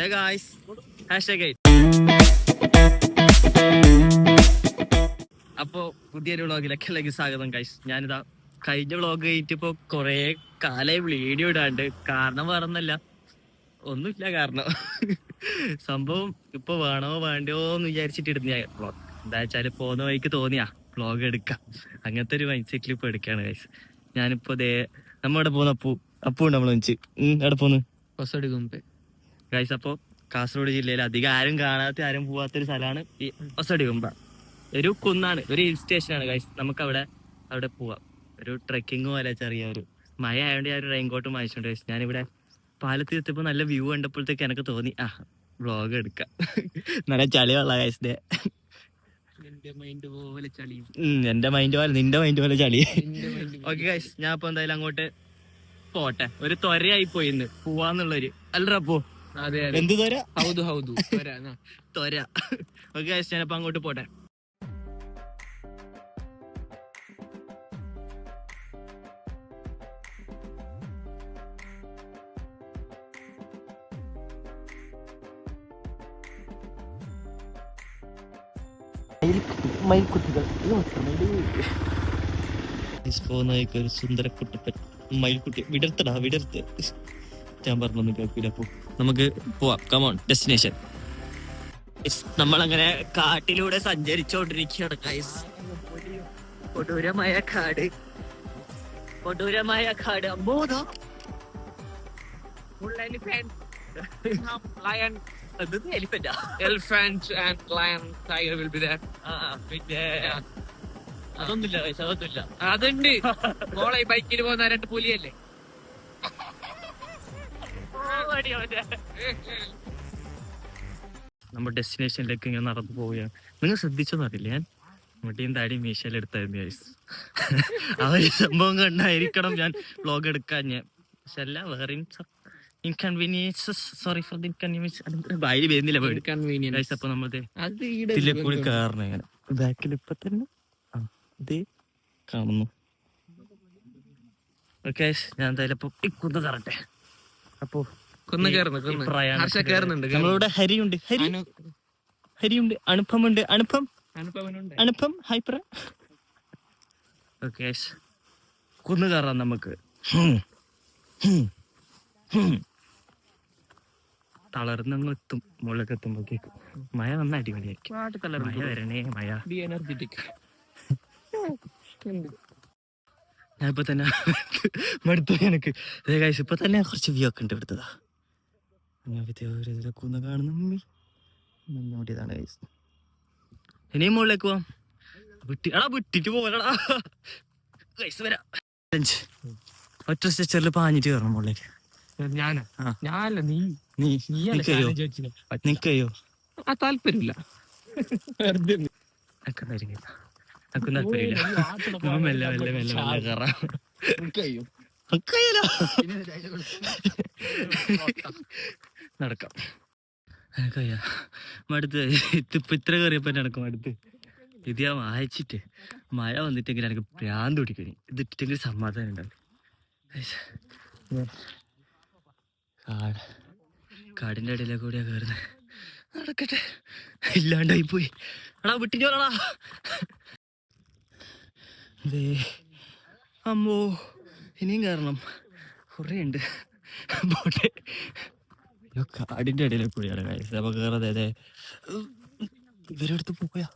Hey guys, #8. അപ്പോൾ പുതിയൊരു വ്ളോഗിലേക്ക് സ്വാഗതം ഗൈസ്. ഞാനിതാ കഴിഞ്ഞ വ്ളോഗ് കഴിഞ്ഞിട്ട് ഇപ്പോൾ കുറേ കാലമായി വീഡിയോ ഇടാണ്ട്. കാരണം വേറൊന്നല്ല, ഒന്നുമില്ല. കാരണം സംഭവം ഇപ്പോൾ വേണോ വേണ്ടയോ എന്ന് വിചാരിച്ചിട്ട് ഇടുന്ന വ്ളോഗ്. എന്താ വെച്ചാൽ പോകുന്ന വഴിക്ക് തോന്നിയാ വ്ളോഗ് എടുക്കാം, അങ്ങനത്തെ ഒരു മൈൻഡ് സെറ്റിൽ ഇപ്പോൾ എടുക്കുകയാണ് ഗൈസ്. ഞാനിപ്പോൾ നമ്മളിവിടെ പോകുന്ന അപ്പു നമ്മൾ വെച്ച് എവിടെ പോന്ന് ഗൈസ്. അപ്പോൾ കാസർഗോഡ് ജില്ലയിൽ അധികം ആരും കാണാത്ത ആരും പോവാത്തൊരു സ്ഥലമാണ് ഈ ഒസടികുമ്പ. ഒരു കുന്നാണ്, ഒരു ഹിൽ സ്റ്റേഷനാണ് ഗൈസ്. നമുക്ക് അവിടെ പോവാം. ഒരു ട്രെക്കിങ് പോലെ ചെറിയൊരു മഴ ആയതുകൊണ്ട് ഞാൻ ഒരു റെയിൻകോട്ടും വാങ്ങിച്ചിട്ടുണ്ട് ഗൈസ്. ഞാനിവിടെ പാലത്തിൽ എത്തിയപ്പോൾ നല്ല വ്യൂ കണ്ടപ്പോഴത്തേക്ക് എനിക്ക് തോന്നി വ്ളോഗ് എടുക്കാം. നല്ല ചളിയുള്ള ഗൈസ്. എന്റെ മൈൻഡ് പോലെ നിന്റെ മൈൻഡ് പോലെ ചളി. ഓക്കെ ഗൈസ്, ഞാൻ ഇപ്പൊ എന്തായാലും അങ്ങോട്ട് പോട്ടെ. ഒരു ത്വരയായി പോയി ഇന്ന് പോവാന്നുള്ളൊരു അല്ലപ്പോ. എന്ത് ത്വര? ത്വര. ഓക്കെ ഗൈസ്, ഞാനിപ്പോ അങ്ങോട്ട് പോട്ടെ. മയിൽക്കുട്ടികൾ ഒരു സുന്ദരക്കുട്ടപ്പൻ മയിൽക്കുട്ടി. വിടർത്ത് ഞാൻ പറഞ്ഞൊന്നും കേൾക്കില്ല. അപ്പൊ നമുക്ക് പോവാം. Come on, destination. നമ്മളങ്ങനെ കാട്ടിലൂടെ സഞ്ചരിച്ചോണ്ടിരിക്കുകയാണ് ഗൈസ്. കൊടൂരമായ കാട്. അമ്പോതാ elephant and lion, tiger will be there. പിന്നെ അതൊന്നുമില്ല. അതുണ്ട്. മോളെ ബൈക്കിൽ പോകുന്ന 2 പുലിയല്ലേ. നമ്മുടെ ഡെസ്റ്റിനേഷനിലേക്ക് ഇങ്ങനെ നടന്നു പോവുകയാണ്. നിങ്ങൾ ശ്രദ്ധിച്ചോന്ന് അറിയില്ല, ഞാൻ മുടിയും താടിയും മീശയിലെടുത്തായിരുന്നു ഗൈസ്. ആ ഒരു സംഭവം കണ്ടായിരിക്കണം ഞാൻ വ്ളോഗ് എടുക്കാൻ. പക്ഷെ അല്ല, വേറെ inconveniences. Sorry for the inconvenience. ബായിൽ വരുന്നില്ല ഗൈസ്. അപ്പൊ നമ്മളത് ഇതിലെ കൂടി കയറണം. ഇങ്ങനെ ബാക്കിൽ ഇപ്പൊ തന്നെ ഇത് കാണുന്നു. ഓക്കെ, ഞാൻ എന്തായാലും ഇപ്പൊ കുന്ന് കയറട്ടെ. അപ്പോ നമ്മളിവിടെ ഹരിയുണ്ട്. അനുപമുണ്ട്. അനുപം ഹൈപ്പർ. ഓക്കെ, കുന്ന് കയറാം നമുക്ക്. തളർന്നെത്തും മുകളിലേക്ക് എത്തുമ്പോഴേക്കും മഴ വന്ന അടിപൊളിയായിരിക്കും. മഴ വരണേ മഴ. ഞാൻ ഇപ്പൊ തന്നെ മടുത്തു എനിക്ക്. ഇപ്പൊ തന്നെ കുറച്ച് വ്യൂ ഒക്കെ ഉണ്ട് ഇവിടുത്തതാ. കുന്ന് കാണുന്ന നോട്ടിയതാണ് ഗൈസ്. ഇനിയും മുകളിലേക്ക് പോവാം. വിട്ടിട്ട് പോകലടാ ഗൈസ്. വരാം. ഒറ്റ സ്ട്രെച്ചറിൽ പാഞ്ഞിട്ട് കയറണം മുകളിലേക്ക്. നിക്കയോ? താല്പര്യമില്ല. നടക്കാം. എനക്കയ്യ മടുത്ത്. ഇപ്പൊ ഇത്ര കയറിയപ്പോ നടക്കും അടുത്ത്. ഇത് ഞാൻ വായിച്ചിട്ട് മഴ വന്നിട്ടെങ്കിൽ എനിക്ക് ഭ്രാന്ത് പിടിക്കണി. ഇതിട്ടെങ്കിൽ സമാധാനം ഉണ്ടാവും. കാടിന്റെ ഇടയിലേക്ക് കൂടിയാ കയറുന്നത്. നടക്കട്ടെ. ഇല്ലാണ്ടായി പോയി. വിട്ടിട്ടോളാ. അമ്മോ, ഇനിയും കയറണം. കുറേ ഉണ്ട്. പോട്ടെ. കാടിന്റെ ഇടയിലേക്ക് കൂടിയാണ് കഴിച്ചത്. അപ്പൊ കയറതെ ഇവരെടുത്ത് പോയാ.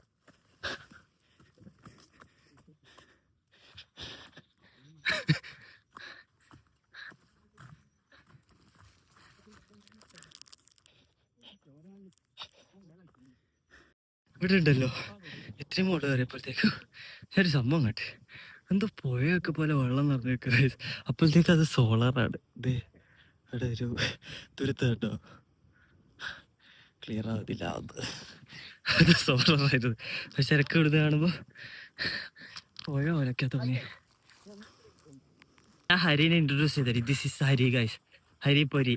ഇവിടെ ഉണ്ടല്ലോ ഇത്രയും മോള് കയറിയപ്പോഴത്തേക്കും ഒരു സംഭവം കട്ടെ. എന്തോ പുഴയൊക്കെ പോലെ വെള്ളം നിറഞ്ഞൊക്കെ. അപ്പോഴത്തേക്ക് അത് സോളാറാണ്. ഇവിടെ ഒരു തുരുത്ത് കേട്ടോ, ക്ലിയർ ആവത്തില്ല. അത് സോളാറായിരുന്നു. പക്ഷെ ഇരക്ക് ഇവിടുന്ന് കാണുമ്പോ പുഴ പോലൊക്കെ തോന്നി. ഞാൻ ഹരിനെ ഇൻട്രൊഡ്യൂസ് ചെയ്തത്. This is Hari guys. ഹരിപ്പൊരി.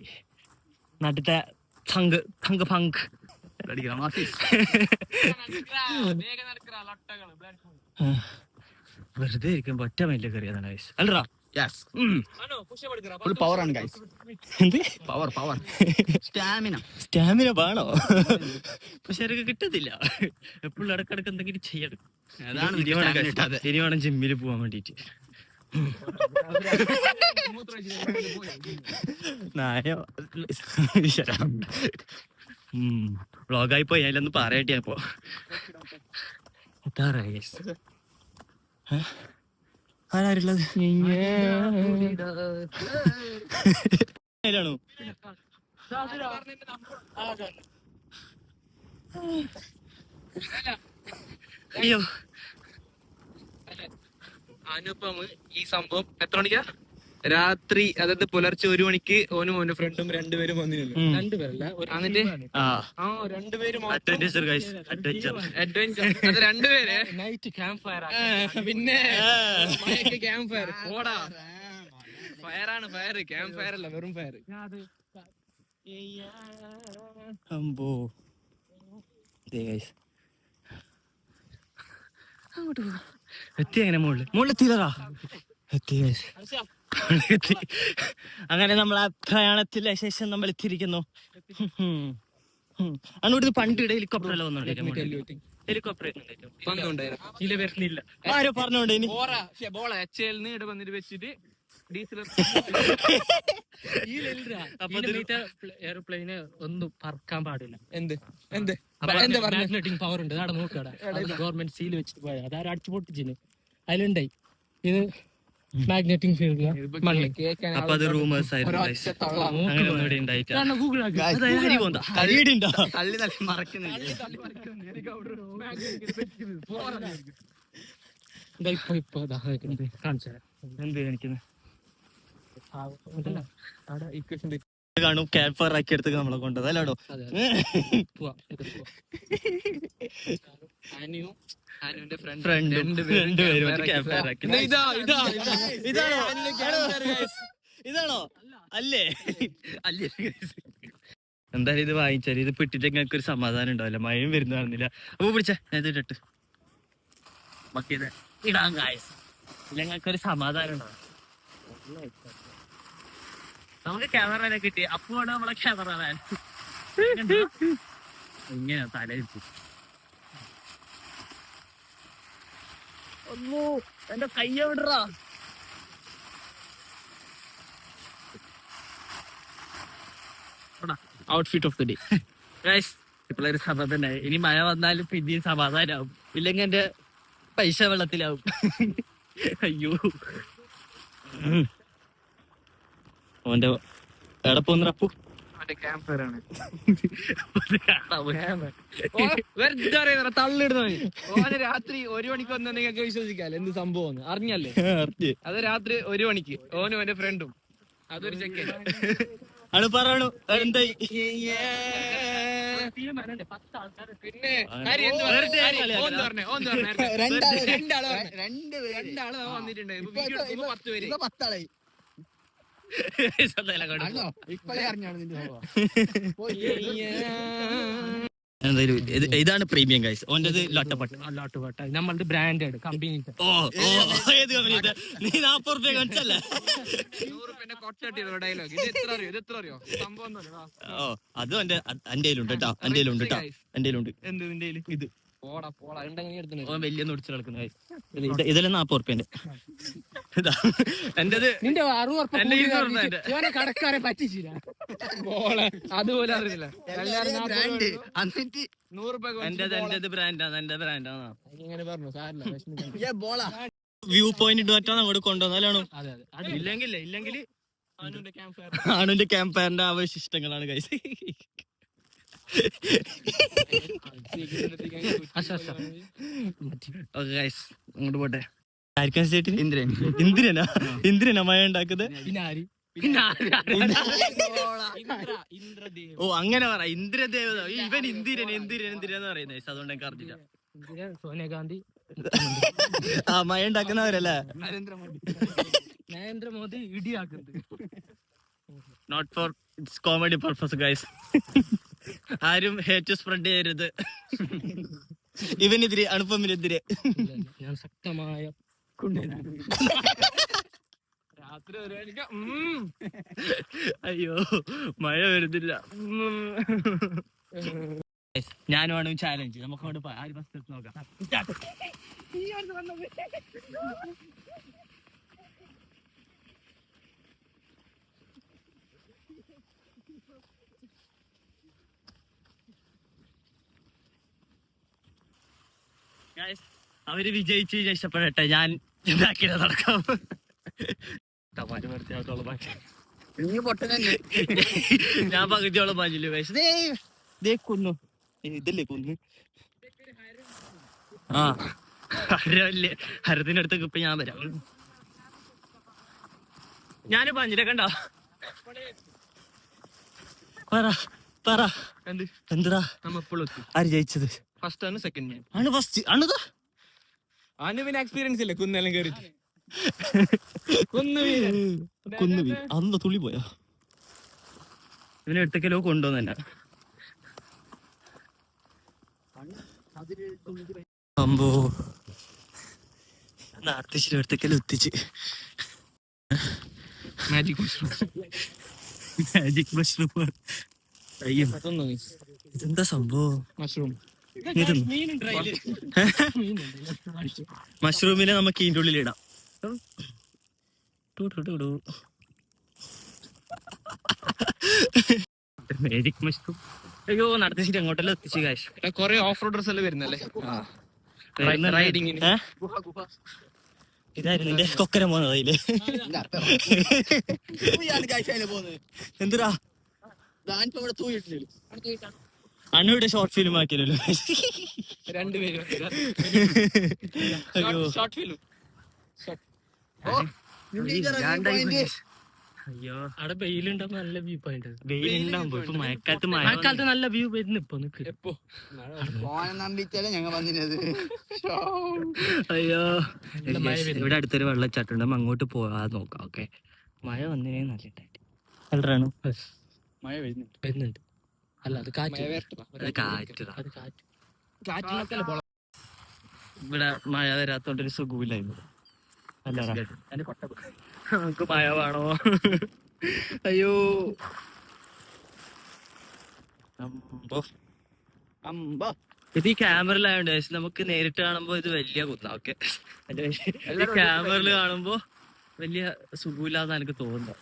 നാട്ടിലത്തെ പങ്ക്. വെറുതെ ഇരിക്കുമ്പോ ഒറ്റ മൈൻഡിൽ കയറിയതാണ് ഗൈസ്. അല്ലടാ യെസ് ഫുൾ പവർ ആണ് ഗൈസ്. എന്ത് പവർ സ്റ്റാമിന വേണോ? പക്ഷെ അതൊക്കെ കിട്ടത്തില്ല. എപ്പോഴും ഇടക്കിടക്ക് എന്തെങ്കിലും ചെയ്യണം. അതാണ് ഇനി വേണം ജിമ്മിൽ പോവാൻ വേണ്ടിട്ട്. വ്ളോഗായി പോയി അതിലൊന്ന് പറയട്ടെ. അപ്പൊ ആരാരുള്ളത്? ആരാണോ? അയ്യോ അനുപം ഈ സംഭവം എത്ര മണിക്കാ? രാത്രി, അതായത് പുലർച്ചെ 1 മണിക്ക് ഓനും ഓന്റെ ഫ്രണ്ടും രണ്ടുപേരും വന്നിരുന്നു. രണ്ടുപേരല്ല, എന്നിട്ട് രണ്ടുപേരും അഡ്വഞ്ചർ ഗൈസ്, അഡ്വഞ്ചർ. അത് രണ്ടുപേര് നൈറ്റ് ക്യാമ്പ് ഫയർ. പിന്നെ ക്യാമ്പ് ഫയർ ഓടാ, ഫയറാണ് ഫയർ, ക്യാമ്പ് ഫയർ അല്ല, വെറും ഫയർ. അമ്പോ എത്തി. അങ്ങനെ മുകളിലെത്തിയതാ. എത്തി. അങ്ങനെ നമ്മൾ ആ പ്രയാണത്തിലെ ശേഷം നമ്മൾ എത്തിയിരിക്കുന്നു. അങ്ങോട്ട് പണ്ട് ഹെലികോപ്റ്റർ എല്ലാം വന്നോണ്ടിരിക്കും. ഹെലികോപ്റ്റർ വരുന്നില്ല. ആരോ പറഞ്ഞോണ്ട് ഇനി വന്നിട്ട് വെച്ചിട്ട് ഡീസൽ എയർപ്ലെയിന് ഒന്നും പറക്കാൻ പാടില്ല. എന്ത് മാഗ്നറ്റിക് പവർ ഉണ്ട്. അവിടെ നോക്കടാ, ഗവൺമെന്റ് സീൽ വെച്ചിട്ട് പോയത്. അതാരും അടിച്ചു പൊട്ടിച്ചിന്. അതിലുണ്ടായി ഇത് മാഗ്നറ്റിക് ഫീൽഡില് മണ്ണി. അപ്പൊ അത് റൂമേഴ്സ് ആയിരുന്നു. ഇപ്പൊ കാണിച്ചു എന്ത് കാണിക്കുന്നത് കാണും. ക്യാമ്പ് ഫയർ ആക്കി എടുത്തേക്ക് നമ്മളെ കൊണ്ടത് അല്ലാടോ. ഇതാണോ? അല്ലേ അല്ലേ. എന്തായാലും ഇത് വാങ്ങിച്ചാല് ഇത് പെട്ടിട്ട് ഞങ്ങൾക്ക് ഒരു സമാധാനം ഉണ്ടാവില്ല. മഴയും വരുന്ന കാണുന്നില്ല. അപ്പൊ പിടിച്ച ഇതിട്ട് ബാക്കി ഇടാം ഗായ്സ്. ഇല്ല ഞങ്ങൾക്കൊരു സമാധാനം ഉണ്ടാവും. നമുക്ക് ക്യാമറ കിട്ടി. അപ്പോഴാണ് നമ്മളെ ക്യാമറ ഇങ്ങനെ തലയിരിച്ചു. ഒന്നോ എന്റെ കയ്യ വിടറാ. Outfit of the day guys. ഇപ്പോഴൊരു സമാധാനായി. ഇനി മഴ വന്നാലും പിന്നെയും സമാധാനാവും. ഇല്ലെങ്കിൽ എന്റെ പൈസ വെള്ളത്തിലാവും. അയ്യോ ഓന്റെ എവിടെ പോന്ന അപ്പു? തള്ളിടുന്ന ഓന് രാത്രി 1 മണിക്ക് വന്ന നിങ്ങൾക്ക് വിശ്വസിക്കാല്ലോ എന്ത് സംഭവം അറിഞ്ഞല്ലേ? അത് രാത്രി 1 മണിക്ക് ഓനും എന്റെ ഫ്രണ്ടും. അതൊരു ചെക്കൻ ആണ് പറയണു. എന്താ പിന്നെ രണ്ടാള് വന്നിട്ടുണ്ട്. 10 പേര്. ഇതാണ് പ്രീമിയം ഗൈസ്. ഓൻ്റെത് ലോട്ടപ്പട്ട്. നമ്മളുടെ ബ്രാൻഡഡ് കമ്പനി. ഏത് കമ്പനി? നീ 40 രൂപ കാണിച്ചല്ലേ? 100 കൊട്ട ഡയലോഗ്. ഇത് എത്ര അറിയോ സംഭവം? ഓ അത് എന്റെ കയ്യിലുണ്ട് കേട്ടോ. എന്റെ കയ്യിലുണ്ട് കേട്ടോ. എന്റെ കയ്യിലുണ്ട്. എന്ത് നിന്റെ ഇത് പോടാ വലിയ നൊടിച്ചു നടക്കുന്ന ഇതെല്ലാം 40 റുപ്യന്റെ. എന്റേത് നിന്റെ 60 കടക്കാരെ പറ്റിച്ചില്ല. അതുപോലെ അറിയില്ല. എന്റേത് ബ്രാൻഡാണ്. എന്റെ ബ്രാൻഡാണ്. ഇങ്ങനെ പറഞ്ഞു സാറില്ല. വ്യൂ പോയിന്റ് മറ്റാണ് അങ്ങോട്ട് കൊണ്ടുവന്നാലാണോ? ഇല്ലെങ്കിൽ ആണുന്റെ ക്യാമ്പ് ഫയറിന്റെ അവശിഷ്ടങ്ങളാണ് ഗൈസ്. അങ്ങോട്ട് പോട്ടെ. ഇന്ദ്രനാ മഴ ഉണ്ടാക്കുന്നത്. ഓ അങ്ങനെ പറ. ഇന്ദ്രദേവത. ഇവൻ ഇന്ദിരൻ എന്ന് പറയുന്നത്. അതുകൊണ്ട് എനിക്ക് അറിഞ്ഞില്ല. സോണിയാഗാന്ധി ആ മഴ ഉണ്ടാക്കുന്നവരല്ലേ? നരേന്ദ്രമോദി ഇടിയാക്കുന്നത്. Not for its comedy purpose guys. ആരും ഹേറ്റ് സ്പ്രെഡ് ചെയ്യരുത്. ഇവനെതിരെ അനുപമിനെതിരെ ഞാൻ ശക്തമായ അയ്യോ മഴ വരുന്നില്ല. ഞാനുമാണ് ചാലഞ്ച്. നമുക്ക് അങ്ങോട്ട് ആര് ഫസ്റ്റ് നോക്കാം. Guys, അവര് വിജയിച്ച് രക്ഷപ്പെടട്ടെ. ഞാൻ ബാക്കിൽ നടക്കാം. ഞാൻ പകുതിയോളം പാഞ്ഞില്ല. കൊന്നു ഇതല്ലേ കൊന്നു. ആ ഹരല്ലേ, ഹരത്തിന്റെ അടുത്തൊക്കെ ഇപ്പൊ ഞാൻ വരാം. ഞാന് പാഞ്ഞില്ല കണ്ടോ. പറ എന്തിനാ ആര് ജയിച്ചത്? ഫസ്റ്റ് ആണ് സെക്കൻഡ് ഞാൻ ആണ് ഫസ്റ്റ് ആണത്. അവന് പിന്നെ എക്സ്പീരിയൻസ് ഇല്ല കുന്നെല്ലാം കയറിട്ട്. കൊന്നു അന്ന് തുള്ളി പോയാ. ഇവനെ എടുത്തേക്കലോ കൊണ്ടുവന്നെ അമ്പോ നാർത്തിശ്ശേരി എടുത്തേക്കലും എത്തിച്ച്. Magic mushroom. അയ്യോ ഇതെന്താ സംഭവം? മഷ്റൂം മഷ്റൂമിനെ നമുക്ക് ഇതിൻ്റെ ഉള്ളിൽ ഇടാം. Magic mushroom. അയ്യോ നടത്തിച്ചിട്ട് അങ്ങോട്ടെല്ലാം എത്തിച്ച് കാശ്. കൊറേ ഓഫ് റോഡേഴ്സ് എല്ലാം വരുന്നല്ലേ റൈഡിങ്ങിന്. ഇതായിരുന്നു നിന്റെ കൊക്കര പോകുന്നത് അതില്. എന്തിനാ അണ്ണയുടെ ഷോർട്ട് ഫിലിം ആക്കിയല്ലോ. രണ്ടുപേരും ഷോർട്ട് ഫിലിം. അയ്യോ അവിടെ വെയിലുണ്ടാവും, നല്ല വ്യൂ പോയിന്റ്. വെയിലുണ്ടാവുമ്പോ ഇപ്പൊ മഴക്കാലത്ത് നല്ല വ്യൂ വരുന്നു. ഇപ്പൊ എപ്പോ അയ്യോ ഇവിടെ അടുത്തൊരു വെള്ളച്ചാട്ടുണ്ട്, അങ്ങോട്ട് പോകാതെ നോക്കാം. ഓക്കെ മഴ വന്നേ നല്ലിട്ടായിട്ട് കളറാണ്. മഴ വരുന്നുണ്ട്. അല്ല അത് കാറ്റ്. ഇവിടെ മഴ വരാത്തോണ്ടൊരു സുഖമില്ലായിരുന്നു. അല്ല നമുക്ക് മഴ വേണോ? അയ്യോ ഇത് ഈ ക്യാമറയിലായോണ്ട് നമുക്ക് നേരിട്ട് കാണുമ്പോ ഇത് വലിയ കുത്താം. ഓക്കെ ക്യാമറയിൽ കാണുമ്പോ വലിയ സുഖമില്ലാന്ന് എനിക്ക് തോന്നുന്നു.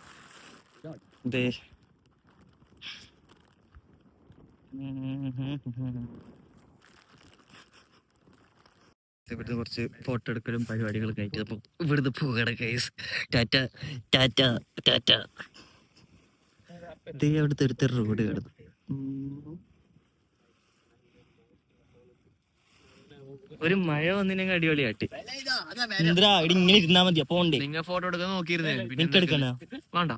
ഇതേ ഇവിടുന്ന് കുറച്ച് ഫോട്ടോ എടുക്കലും പരിപാടികളൊക്കെ ആയിട്ട് അപ്പൊ ഇവിടുന്ന് പോകണ കേസ്. ടാറ്റ ടാറ്റ ടാറ്റ. ഇത് അവിടുത്തെ ഒരു റോഡ് കിടന്നു. ഒരു മഴ വന്നിനെങ്കിൽ അടിപൊളിയായിട്ട്. എന്താ ഇവിടെ ഇങ്ങനെ ഇരുന്നാ മതി. അപ്പൊ നിങ്ങൾ ഫോട്ടോ എടുക്കാൻ നോക്കിയിരുന്നേ. നിനക്ക് എടുക്കണ വേണ്ട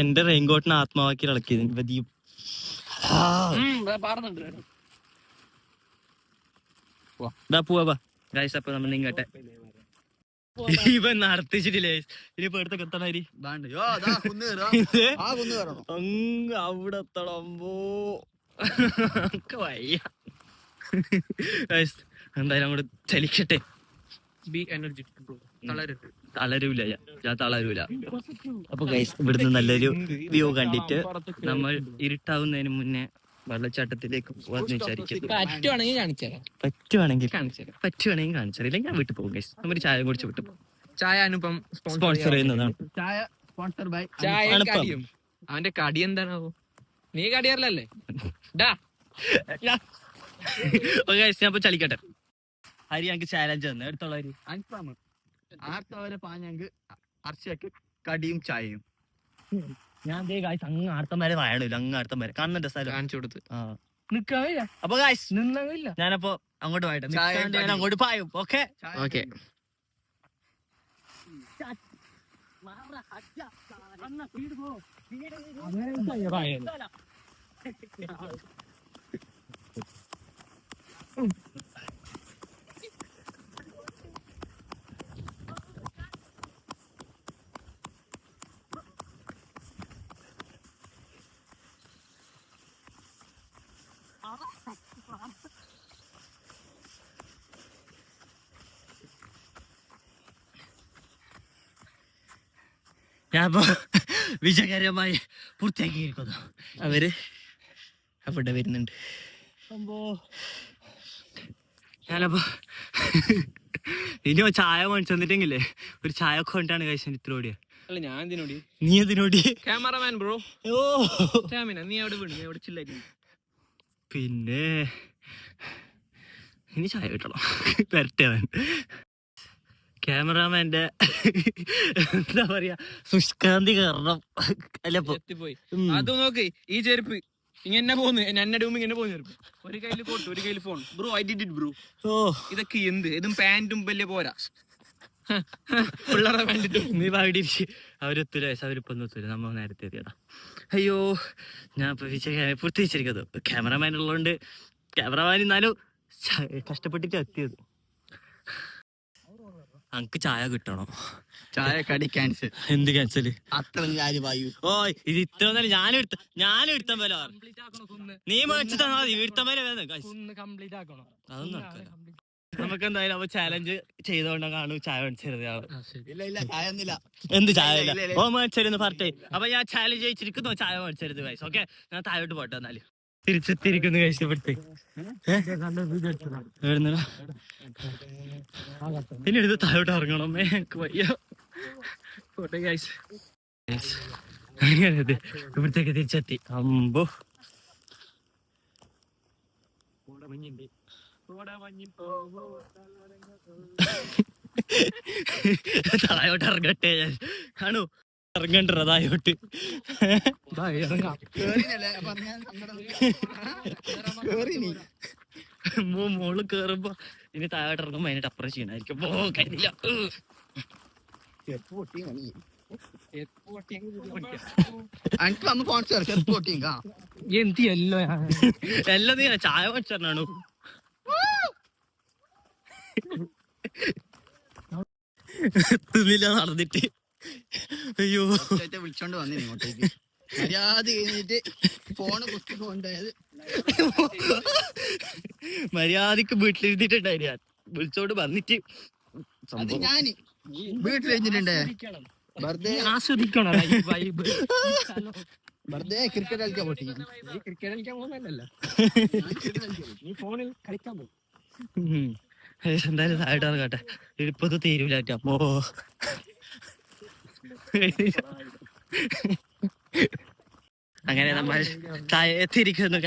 എന്റെ റെയിൻകോട്ടിന് ആത്മാവാക്കി ഇളക്കി. പോവാ ഗൈസ്. അപ്പൊ നമ്മൾ ഇങ്ങട്ടെ ഇവൻ നടത്തിച്ചിട്ടില്ലേ. ഇനിയിപ്പോ എടുത്തൊക്കെ എത്തണരി അവിടെ എത്തണമ്പോ വയ്യ. എന്തായാലും അങ്ങോട്ട് ചലിക്കട്ടെ. തളരൂല, ഞാൻ തളരൂല. അപ്പൊ ഗൈസ് ഇവിടുന്ന് നല്ലൊരു വ്യൂ കണ്ടിട്ട് നമ്മൾ ഇരുട്ടാവുന്നതിന് മുന്നേ വെള്ളച്ചാട്ടത്തിലേക്ക് പോവാന്ന് വിചാരിക്കുന്നു. പറ്റുവാണെങ്കിൽ കാണിച്ചാൽ ഞാൻ വീട്ടിൽ പോകും ഗൈസ്. നമ്മൾ ചായ കുടിച്ച് വിട്ടു പോകും. ചായ അനുപം സ്പോൺസർ ചെയ്യുന്നതാണ്. അവന്റെ കടി എന്താണാവോ? നീ കടിയാറില്ലല്ലേ? ഞാൻ ഇപ്പൊ ചലിക്കട്ടെ. ഹരി ഞങ്ങക്ക് ചാലഞ്ച് തന്നെ എടുത്തോളൂ. ഹരി ആർത്തവരെ പാഞ്ഞക്ക് അർച്ചയ്ക്ക് കടിയും ചായയും. ഞാൻ അങ്ങ് ആർത്തം വരെ വായണില്ല. അങ്ങ് ആർത്തം വരെ കാണുന്നുണ്ട് സ്ഥലം കാണിച്ചു കൊടുത്ത്. അപ്പൊ ഗായ്സ് ഞാനപ്പോ അങ്ങോട്ട് പോയിട്ട് ഞാൻ അങ്ങോട്ട് പായും. ഓക്കെ ഓക്കെ ഞാനിപ്പോ വിജയകരമായി പൂർത്തിയാക്കിയിരിക്കുന്നു. അവര് അവിടെ വരുന്നുണ്ട്. ഞാനപ്പോ ഇനി ചായ മേടിച്ചെന്നിട്ടെങ്കിലേ ഒരു ചായ കൊണ്ടാണ് കഴിച്ചത് ഇത്ര ഓടിയ. അല്ല ഞാൻ എന്തിനോടി? നീ എന്തിനോടി? Cameraman bro. ഓ നീ അവിടെ വീണു, നീ അവിടെ ചില്ലായിരുന്നു. പിന്നെ ഇനി ചായ കിട്ടണം. വരട്ടവൻ ക്യാമറാമാന്റെ എന്താ പറയാ സുഷ്കാന്തി കാരണം അല്ലപ്പോ എത്തിപ്പോയി. അത് നോക്ക്, ഈ ചെരുപ്പ് ഇങ്ങനെ പോന്ന് എന്നെ ഡൂം ഇങ്ങനെ പോകുന്ന ചെരുപ്പ്. ഒരു കയ്യിൽ കോട്ട്, ഒരു കയ്യിൽ phone. Bro I did it bro. ഓ ഇതൊക്കെ എന്ത്? ഇതും പാന്റും വലിയ പോരാ. പിള്ളേരെ കണ്ടിട്ട് നീ പാടി അവരെത്തൂല വയസ്സ് അവരിപ്പൊന്നും എത്തൂല. നമ്മ നേരത്തെ എത്തിയടാ. അയ്യോ ഞാൻ ഇപ്പൊ പൂർത്തീകരിച്ചിരിക്കുന്നത്. ക്യാമറമാൻ ഉള്ളതുകൊണ്ട് ക്യാമറമാൻ എന്നാലും കഷ്ടപ്പെട്ടിട്ട് എത്തിയത്. അനക്ക് ചായ കിട്ടണോ? ചായ കടി ക്യാൻസൽ. എന്ത് ക്യാൻസല്? അത്ര വായു. ഓ ഇത് ഇത്ര ഞാനും എടുത്ത പോലെ നീ മേടിച്ചു തന്നാ മതി. എടുത്ത പോലെ കംപ്ലീറ്റ് ആക്കണം. അതൊന്നും നടക്കില്ല. നമുക്ക് എന്തായാലും അപ്പൊ ചാലഞ്ച് ചെയ്തോണ്ടാ കാണൂ ചായ മേടിച്ചത്. ഇല്ല ചായ ഒന്നുമില്ല. എന്ത് ചായ ഇല്ല? ഓ മേടിച്ചരുന്ന് പറഞ്ഞേ. അപ്പൊ ഞാൻ ചാലഞ്ച് ചെയ്തിരിക്കുന്നു, ചായ മേടിച്ചരുത് ഗൈസ്. ഓക്കെ ഞാൻ താഴോട്ട് പോട്ടെ. എന്നാല് തിരിച്ചെത്തിയിരിക്കുന്നു കഴിച്ചപ്പെടുത്തി. പിന്നെ എടുത്ത് താഴോട്ട് ഇറങ്ങണം. എനിക്ക് വയ്യ. പോട്ടെ ഗൈസ്. അങ്ങനെ ഇവിടത്തേക്ക് തിരിച്ചെത്തി. അമ്പോ താഴോട്ട് ഇറങ്ങട്ടെ ഞാൻ. കാണൂ ഇറങ്ങണ്ട താഴോട്ട്. മോള് കേറുമ്പോ ഇനി താഴോട്ട് ഇറങ്ങുമ്പോ അതിന്റെ അപ്പുറം ചെയ്യണായിരിക്കും. ഓ കഴിഞ്ഞില്ല. എല്ലാം നീ ചായ മേടിച്ചാണു. തിന്നില്ല നടന്നിട്ട്. അയ്യോ വിളിച്ചോണ്ട് വന്നിന് ഇങ്ങോട്ടേക്ക്. മര്യാദ കഴിഞ്ഞിട്ട് ഫോണ് കുത്തി കൊണ്ടുപോയത്. മര്യാദക്ക് വീട്ടിലിരുന്നിട്ടുണ്ടായി. ഞാൻ വിളിച്ചോണ്ട് വന്നിട്ട് അത് ഞാന് വീട്ടിലിരുന്നിട്ടുണ്ടേ. വെറുതെ ആസ്വദിക്കണം. വെറുതെ ക്രിക്കറ്റ് കളിക്കാൻ പോട്ടി. ക്രിക്കറ്റ് കളിക്കാൻ പോകുന്നല്ലോ, നീ ഫോണിൽ കളിക്കാൻ പോകും. എന്തായാലും താഴോട്ട് ഇറങ്ങട്ടെ. ഇപ്പൊ തീരൂല. അപ്പോ അങ്ങനെ നമ്മൾ എത്തിയിരിക്കുന്നു.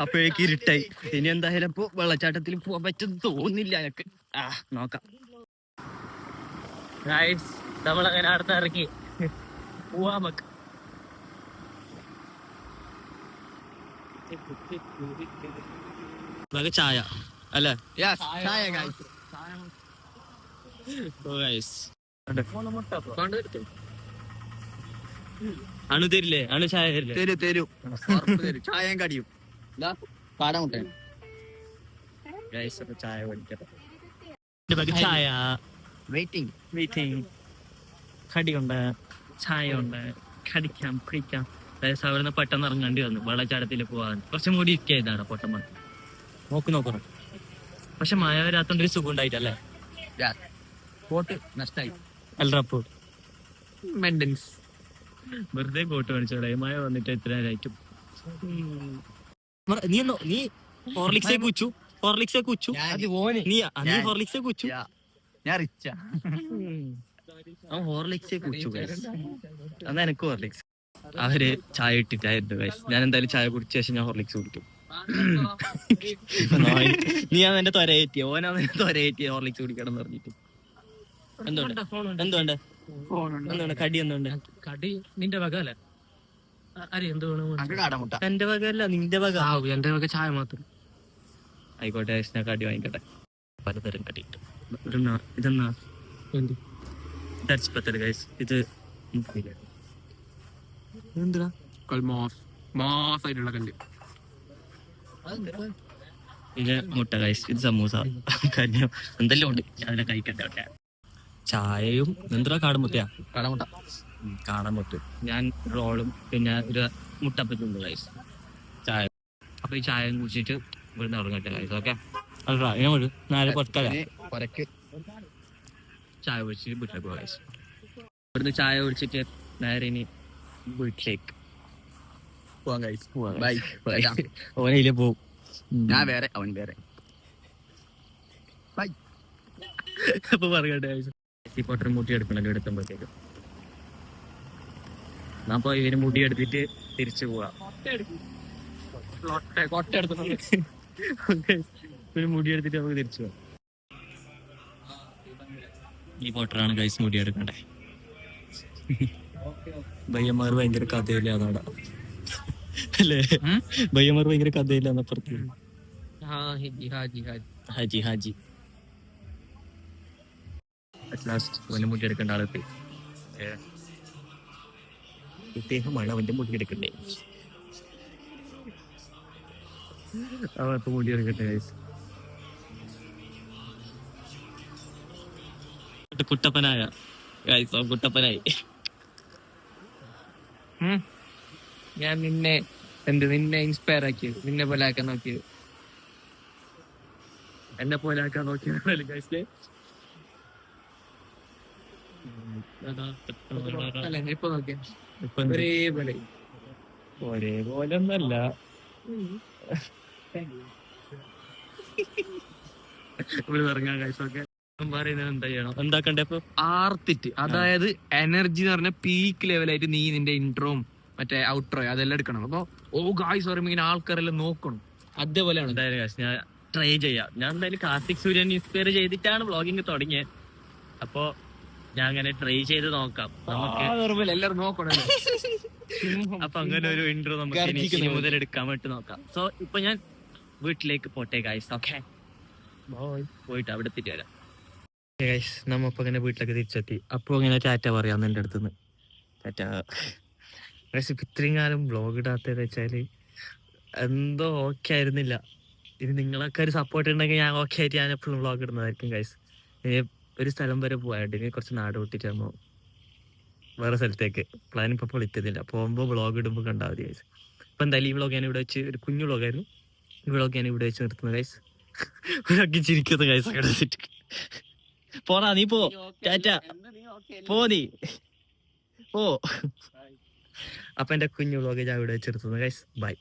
അപ്പോഴേക്ക് ഇരുട്ടായി. ഇനി എന്തായാലും ഇപ്പൊ വെള്ളച്ചാട്ടത്തിൽ പോവാൻ പറ്റും തോന്നില്ല എനിക്ക്. നോക്കാം. നമ്മളങ്ങനെ അടുത്ത് ഇറങ്ങി പോവാ നമുക്ക്. ചായ അല്ലേ? ചായ guys. അണു തരില്ലേ? അണു ചായ തരില്ലേ? തരൂ ചായയും കടിയും പാടമുട്ടേ. ചായ മേടിക്കട്ടെ. ചായ വെയിറ്റിംഗ്. കടിയുണ്ട്, ചായ ഉണ്ട്, കടിക്കാം പിടിക്കാം. അവിടുന്ന് പെട്ടെന്ന് ഇറങ്ങേണ്ടി വന്നു. വെള്ളച്ചാട്ടത്തിൽ പോവാൻ കുറച്ചും കൂടി ഇരിക്കായതാണ് പൊട്ടന്മാർ. നോക്കണം. പക്ഷെ മഴ വരാത്തോണ്ട് ഒരു സുഖം ഉണ്ടായിട്ടല്ലേ? കോട്ട് നഷ്ടായി. അല്ലപ്പോ മെയിൻ്റെനൻസ് വെറുതെ കോട്ട് മേടിച്ചോടെ. മഴ വന്നിട്ട് എത്ര ആയിട്ടും. നീ ഹോർലിക്സേ കുച്ചു. അത് ഓന് നീ ഹോർലിക്സേ കുച്ചു. ഞാൻ റിച്ച. ഹോർലിക്സേ കുച്ചു ഗൈസ്. അന്നാ എനിക്ക് ഹോർലിക്സ്. അവര് ചായ ഇട്ടിട്ടായിരുന്നു ഗൈസ്. ഞാൻ എന്തായാലും ചായ കുടിച്ച ശേഷം ഞാൻ ഹോർലിക്സ് കുടിക്കും. നീ അതെന്റെ തൊരയേറ്റിയ ഓനാന്നെ തൊരയേറ്റിയ ഹോർലിക്സ് കുടിക്കണം എന്ന് പറഞ്ഞിട്ട്. എന്തുകൊണ്ട് കടി എന്തുകൊണ്ട്? കടി നിന്റെ വക അല്ലേ? കാടമുട്ട എന്റെ വക അല്ല, നിന്റെ വക. എന്റെ വക ചായ മാത്രം. ആയിക്കോട്ടെ, ഞാൻ കടി വാങ്ങിക്കട്ടെ. പലതരം കടി ഇതെന്നാ പത്തല് ഗൈസ്. ഇത് എന്തിനാ മാസായിട്ടുള്ള കല്ല്. ഇത് മുട്ട ഗൈസ്. ഇത് സമൂസ കഞ്ഞോ എന്തെല്ലാം ഉണ്ട്. അതിനെ കഴിക്കട്ടെ. ചായയും എന്താ കാടമുട്ടയാ? കാടമുട്ട. ഞാൻ റോളും പിന്നെ ഒരു മുട്ടപ്പറ്റുണ്ട് ഗൈസ്. ചായ. അപ്പൊ ഈ ചായയും കുടിച്ചിട്ട് ഇവിടുന്ന് ഇറങ്ങട്ടെ ഗൈസ്. ഓക്കെ നാല് പൊറക്കല പൊരക്ക് ചായ കുടിച്ചിട്ട് വീട്ടിലേക്ക് പോകാം ഗൈസ്. ഇവിടുന്ന് ചായ കുടിച്ചിട്ട് നേരെ ഇനി വീട്ടിലേക്ക് പോവാം guys. Bye. ഓനയില് പോവും. ഞാൻ വേറെ അവൻ വേറെ. Bye. അപ്പൊ പറയട്ടെ പോട്ടർ മുടി എടുക്കണല്ലോ എടുക്കുമ്പോഴത്തേക്ക് അപ്പൊ ഇവര് മുടി എടുത്തിട്ട് തിരിച്ചു പോവാ. ഒരു മുടി എടുത്തിട്ട് നമുക്ക് തിരിച്ചു പോവാം. ഈ പോട്ടറാണ് ഗൈസ് മുടി എടുക്കണ്ടേ. ബയ്യന്മാർ ഭയങ്കര കഥയില്ലാന്നാടാ അല്ലേ? ബയ്യന്മാർ ഭയങ്കര കഥയില്ലാന്നപ്പുറത്ത്. ഹാജി ഹാജി ലാസ്റ്റ് മുടി എടുക്കേണ്ട ആളെത്തി. ഇദ്ദേഹമാണ് അവന്റെ മുടി എടുക്കണ്ടേ. അവൻ ഇപ്പൊ മുടി എടുക്കട്ടെ ഗൈസ്. കുട്ടപ്പനായ ഗൈസ്, അവൻ കുട്ടപ്പനായി. ഞാൻ നിന്നെ ഇൻസ്പയർ ആക്കിയത്, നിന്നെ പോലെ ആക്കാൻ നോക്കിയത്. എന്നെ പോലെ ആക്കാൻ നോക്കിയത് ഗൈസ്. അല്ല ഇപ്പൊ നോക്കിയ ഇപ്പൊ ഒരേപോലെ ഒരേപോലെ ഒന്നല്ല. ഇറങ്ങാൻ ഗൈസ്. ഓക്കെ പറയുന്നത് എന്താ ചെയ്യണം, എന്താക്കണ്ടേ ഇപ്പൊ? ആർത്തിട്ട്, അതായത് എനർജി എന്ന് പറഞ്ഞ പീക്ക് ലെവലായിട്ട് നീ നിന്റെ ഇൻട്രോയും മറ്റേ ഔട്ട്രോ അതെല്ലാം എടുക്കണം. അപ്പൊ ഗായ്സ് പറയുമ്പോ ഇങ്ങനെ ആൾക്കാരെല്ലാം നോക്കണം. അതേപോലെയാണ് എന്തായാലും ഗൈസ് ഞാൻ ട്രൈ ചെയ്യാം. ഞാൻ എന്തായാലും കാർത്തിക് സൂര്യൻ ഇൻസ്പയർ ചെയ്തിട്ടാണ് വ്ളോഗിങ് തുടങ്ങിയത്. അപ്പൊ ഞാൻ അങ്ങനെ ട്രൈ ചെയ്ത് നോക്കാം. നമുക്ക് എല്ലാരും നോക്കണം. അപ്പൊ അങ്ങനെ ഒരു ഇൻട്രോ നമുക്ക് ഇനി മുതൽ എടുക്കാൻ വേണ്ടി നോക്കാം. സോ ഇപ്പൊ ഞാൻ വീട്ടിലേക്ക് പോട്ടെ ഗൈസ്. ഓക്കെ പോയിട്ട് അവിടെ എത്തിയിട്ട് വരാം ഗൈസ്. നമ്മ ഇപ്പൊ അങ്ങനെ വീട്ടിലേക്ക് തിരിച്ചെത്തി. അപ്പൊ ഇങ്ങനെ ടാറ്റ പറയാന്ന് എന്റെ അടുത്തുനിന്ന്. ടാറ്റ ഗൈസ്. ഇത്രയും കാലം വ്ളോഗ് ഇടാത്തത് വെച്ചാല് എന്തോ ഓക്കെ ആയിരുന്നില്ല. ഇനി നിങ്ങളൊക്കെ ഒരു സപ്പോർട്ട് ഉണ്ടെങ്കിൽ ഞാൻ ഓക്കെ ആയിട്ട് ഞാൻ എപ്പോഴും വ്ളോഗ് ഇടുന്നതായിരിക്കും ഗൈസ്. ഒരു സ്ഥലം വരെ പോയായിട്ട് ഇനി കുറച്ച് നാട് വിട്ടിട്ടാകുമ്പോ വേറെ സ്ഥലത്തേക്ക് പ്ലാൻ ഇപ്പൊ പൊളിക്കുന്നില്ല. പോകുമ്പോ വ്ളോഗ് ഇടുമ്പോൾ കണ്ടാൽ മതി ഗൈസ്. ഇപ്പൊ എന്തായാലും ഈ വ്ളോഗ് ഞാൻ ഇവിടെ വെച്ച്, ഒരു കുഞ്ഞു വ്ളോഗായിരുന്നു, ഈ വ്ളോഗ് ഞാൻ ഇവിടെ വെച്ച് നിർത്തുന്നത് ഗൈസ്. ഒരാക്കി ചിരിക്കുന്ന ഗൈസ് ഒക്കെ എടുത്തിട്ട് പോടാ നീ പോ. ടാറ്റ പോ നീ പോ. അപ്പൊ എന്റെ കുഞ്ഞു വ്ളോഗ് ഞാൻ ഇവിടെ വെച്ച് നിർത്തുന്നത് ഗൈസ്. ബൈ.